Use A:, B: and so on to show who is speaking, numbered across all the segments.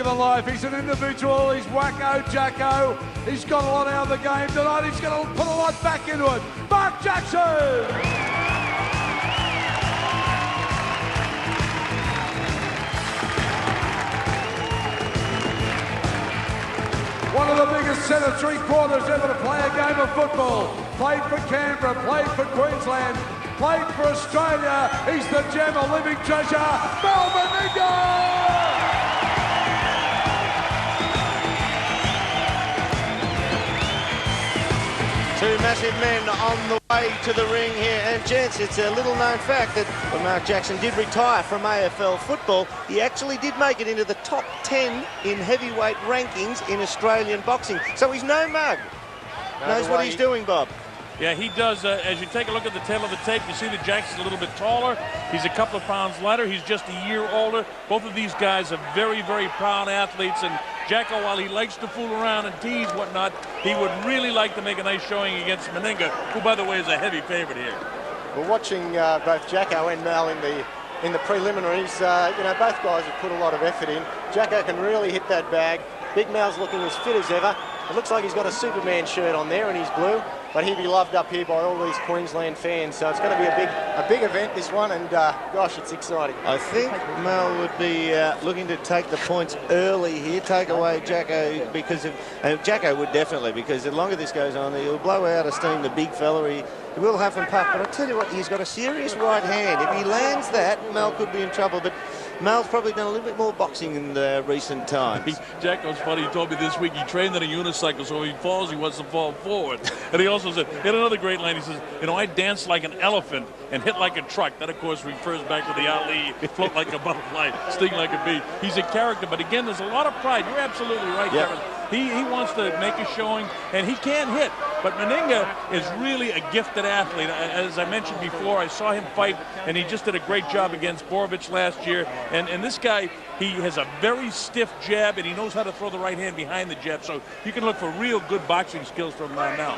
A: Given life, he's an individual, he's wacko Jacko. He's got a lot out of the game tonight, he's going to put a lot back into it. Mark Jackson! One of the biggest centre three-quarters ever to play a game of football. Played for Canberra, played for Queensland, played for Australia. He's the gem, a living treasure, Meninga!
B: Two massive men on the way to the ring here. And gents, it's a little known fact that when Mark Jackson did retire from AFL football, he actually did make it into the top 10 in heavyweight rankings in Australian boxing. So he's no mug. Knows what he's doing, Bob.
C: Yeah, he does. As you take a look at the tail of the tape, you see that Jackson's a little bit taller. He's a couple of pounds lighter. He's just a year older. Both of these guys are very, very proud athletes. And Jacko, while he likes to fool around and tease whatnot, he would really like to make a nice showing against Meninga, who, by the way, is a heavy favorite here.
D: Well, watching both Jacko and Mel in the preliminaries, you know, both guys have put a lot of effort in. Jacko can really hit that bag. Big Mel's looking as fit as ever. It looks like he's got a Superman shirt on there and he's blue, but he'll be loved up here by all these Queensland fans. So it's going to be a big event, this one, and gosh, it's exciting.
B: I think Mel would be looking to take the points early here, take away Jacko, because of Jacko would definitely, because the longer this goes on, he'll blow out of steam, the big fella. He will huff and puff, but I tell you what, he's got a serious right hand. If he lands that, Mel could be in trouble, but Mel's probably done a little bit more boxing in the recent times.
C: Jacko's funny. He told me this week he trained on a unicycle, so if he falls, he wants to fall forward. And he also said, he had another great line. He says, you know, I dance like an elephant and hit like a truck. That, of course, refers back to the Ali, float like a butterfly, sting like a bee. He's a character, but again, there's a lot of pride. You're absolutely right, Kevin. He wants to make a showing, and he can hit. But Meninga is really a gifted athlete. As I mentioned before, I saw him fight, and he just did a great job against Borovic last year. And this guy, he has a very stiff jab, and he knows how to throw the right hand behind the jab. So you can look for real good boxing skills from now.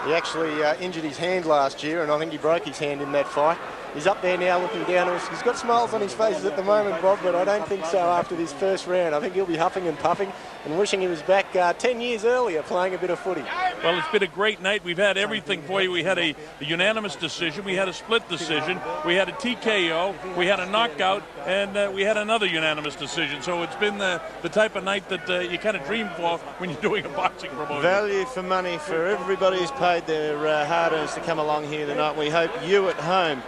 D: He actually injured his hand last year, and I think he broke his hand in that fight. He's up there now looking down at us. He's got smiles on his face at the moment, Bob, but I don't think so after this first round. I think he'll be huffing and puffing and wishing he was back 10 years earlier playing a bit of footy.
C: Well, it's been a great night. We've had everything for you. We had a unanimous decision. We had a split decision. We had a TKO. We had a knockout. And we had another unanimous decision. So it's been the type of night that you kind of dream for when you're doing a boxing promotion.
B: Value for money for everybody who's paid their hard-earns to come along here tonight. We hope you at home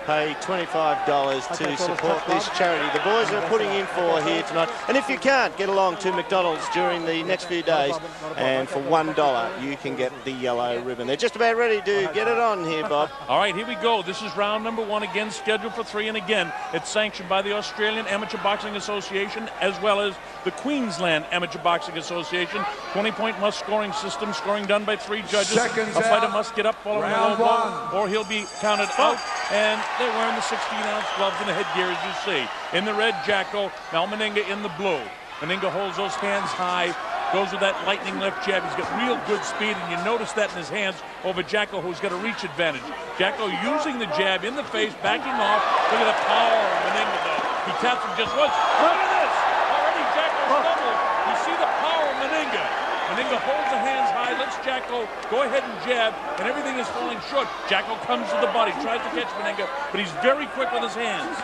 B: pay $25 to support this charity the boys are putting in for here tonight. And if you can't, get along to McDonald's during the next few days, and for $1 you can get the yellow ribbon. They're just about ready to get it on here, Bob.
C: All right, here we go. This is round number 1, again scheduled for 3, and again it's sanctioned by the Australian Amateur Boxing Association as well as the Queensland Amateur Boxing Association. 20-point must scoring system, scoring done by 3 judges. A fighter must get up following a low blow, or he'll be counted out. And they're wearing the 16-ounce gloves and the headgear, as you see. In the red, Jacko. Now Meninga in the blue. Meninga holds those hands high, goes with that lightning left jab. He's got real good speed, and you notice that in his hands over Jacko, who's got a reach advantage. Jacko using the jab in the face, backing off. Look at the power of Meninga, though. He taps him just once. Look at this! Already Jacko stumbled. You see the power of Meninga. Meninga holds the hands high, lets Jacko go ahead and jab, and everything is falling short. Jacko comes to the body, tries to catch Meninga, but he's very quick with his hands.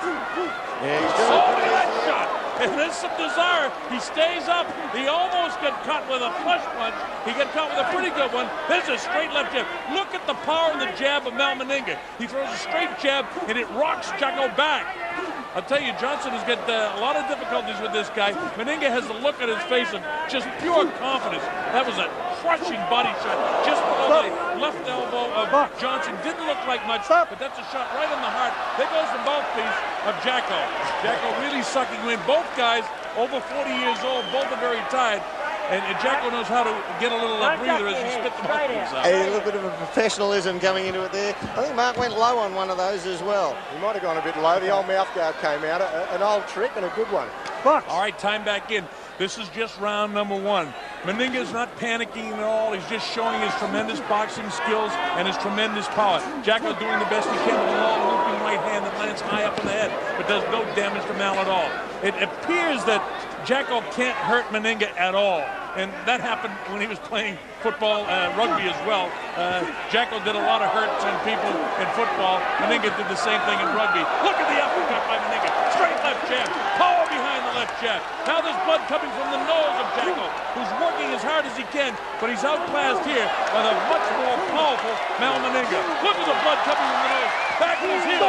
B: Yeah, he's
C: doing that shot. And there's some desire. He stays up. He almost got caught with a flush punch. He got caught with a pretty good one. There's a straight left jab. Look at the power of the jab of Meninga. He throws a straight jab, and it rocks Jacko back. I'll tell you, Johnson has got a lot of difficulties with this guy. Meninga has the look on his face of just pure confidence. That was a crushing body shot just below the left elbow of Johnson. Didn't look like much, but that's a shot right in the heart. There goes the mouthpiece of Jacko. Jacko really sucking in. Both guys over 40 years old, both are very tired. And Jacko knows how to get a little breather as he spits the mouthpiece out.
B: A little bit of a professionalism coming into it there. I think Mark went low on one of those as well.
D: He might have gone a bit low. The old mouth guard came out. An old trick and a good one.
C: All right, time back in. This is just round number 1. Meninga's not panicking at all. He's just showing his tremendous boxing skills and his tremendous power. Jacko doing the best he can with a long looping right hand that lands high up in the head, but does no damage to Mal at all. It appears that Jacko can't hurt Meninga at all. And that happened when he was playing football, rugby as well. Jacko did a lot of hurts on people in football. Meninga did the same thing in rugby. Look at the uppercut by Meninga. Straight left jab. Power behind the left jab. Now there's blood coming from the nose of Jacko, who's working as hard as he can, but he's outclassed here by the much more powerful Meninga. Look at the blood coming from the nose. Back in his heel.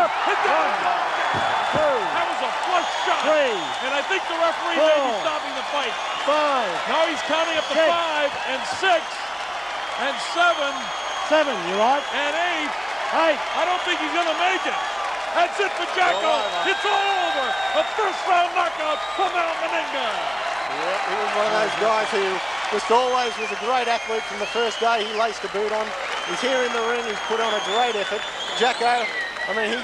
C: That was a flush shot. And I think the referee may be stopping the fight.
E: 5.
C: Now he's counting up to 5 and 6 and 7.
E: 7, you're right.
C: And 8.
E: 8.
C: I don't think he's going to make it. That's it for Jacko. It's all over. A first round knockout for Meninga.
D: Yeah, he was one of those guys who just always was a great athlete from the first day he laced a boot on. He's here in the ring. He's put on a great effort. Jacko, I mean, he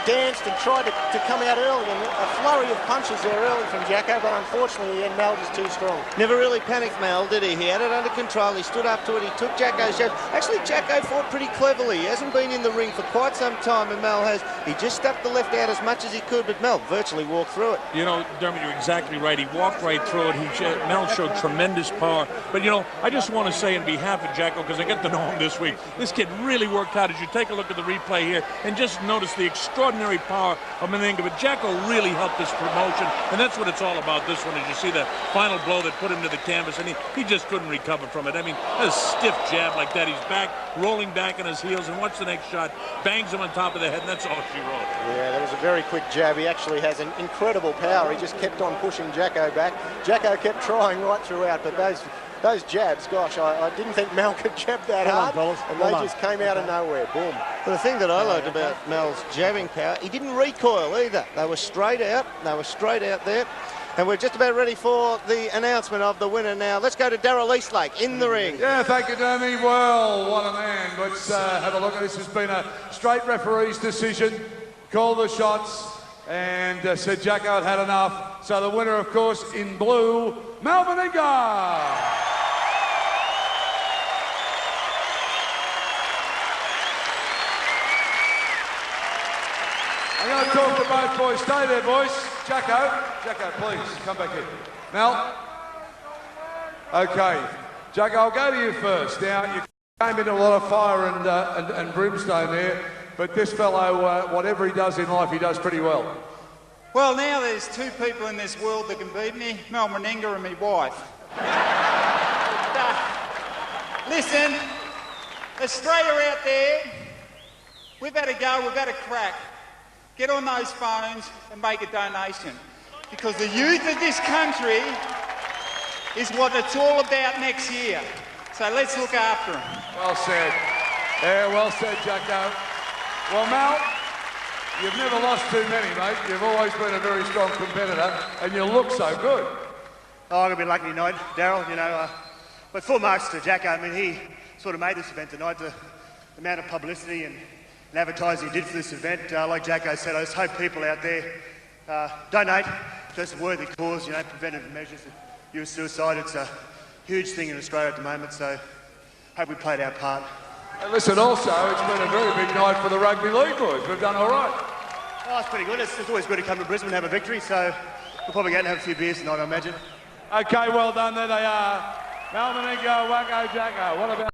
D: danced and tried to come out early, and a flurry of punches there early from Jacko, but unfortunately Mel was too strong.
B: Never really panicked, Mel, did he? He had it under control. He stood up to it. He took Jacko's jab. Actually, Jacko fought pretty cleverly. He hasn't been in the ring for quite some time, and Mel has. He just stuck the left out as much as he could, but Mel virtually walked through it.
C: You know, Dermot, you're exactly right. He walked right through it. Mel showed tremendous power. But, you know, I just want to say on behalf of Jacko, because I get to know him this week, this kid really worked hard. As you take a look at the replay here and just notice the extraordinary power of Meninga. But Jacko really helped this promotion, and that's what it's all about, this one, as you see that final blow that put him to the canvas, and he just couldn't recover from it. I mean, a stiff jab like that. He's back, rolling back on his heels, and watch the next shot. Bangs him on top of the head, and that's all she wrote.
D: Yeah, that was a very quick jab. He actually has an incredible power. He just kept on pushing Jacko back. Jacko kept trying right throughout, but those jabs, gosh, I didn't think Mel could jab that hard, and they just came out of nowhere. Boom.
B: But the thing that I liked about Mel's jabbing power, he didn't recoil either. They were straight out. They were straight out there. And we're just about ready for the announcement of the winner now. Let's go to Darrell Eastlake in the ring.
A: Yeah, thank you, Dermy. Well, what a man. Let's have a look at this. Has been a straight referee's decision. Call the shots and said Jacko had enough. So the winner, of course, in blue, Meninga. I'm going to talk to both boys. Stay there, boys. Jacko, please, come back here. Mel? Okay. Jacko, I'll go to you first. Now, you came into a lot of fire and brimstone there, but this fellow, whatever he does in life, he does pretty well.
F: Well, now there's 2 people in this world that can beat me, Mel Meninga and my wife. Listen, Australia out there, we've had a go, we've had a crack. Get on those phones and make a donation, because the youth of this country is what it's all about next year. So let's look after them.
A: Well said. Yeah, well said, Jacko. Well, Mel, you've never lost too many, mate. You've always been a very strong competitor, and you look so good.
E: Oh, I'm going to be lucky tonight, Darrell, you know. But full marks to Jacko. I mean, he sort of made this event tonight. The amount of publicity and advertising he did for this event, like Jacko said, I just hope people out there donate to this worthy cause, you know, preventative measures, youth suicide. It's a huge thing in Australia at the moment, so hope we played our part.
A: And listen, also, it's been a very big night for the rugby league boys. We've done all right.
E: Oh, it's pretty good. It's always good to come to Brisbane and have a victory, so we'll probably go and have a few beers tonight, I imagine.
A: Okay, well done. There they are. Meninga, Jacko. What about...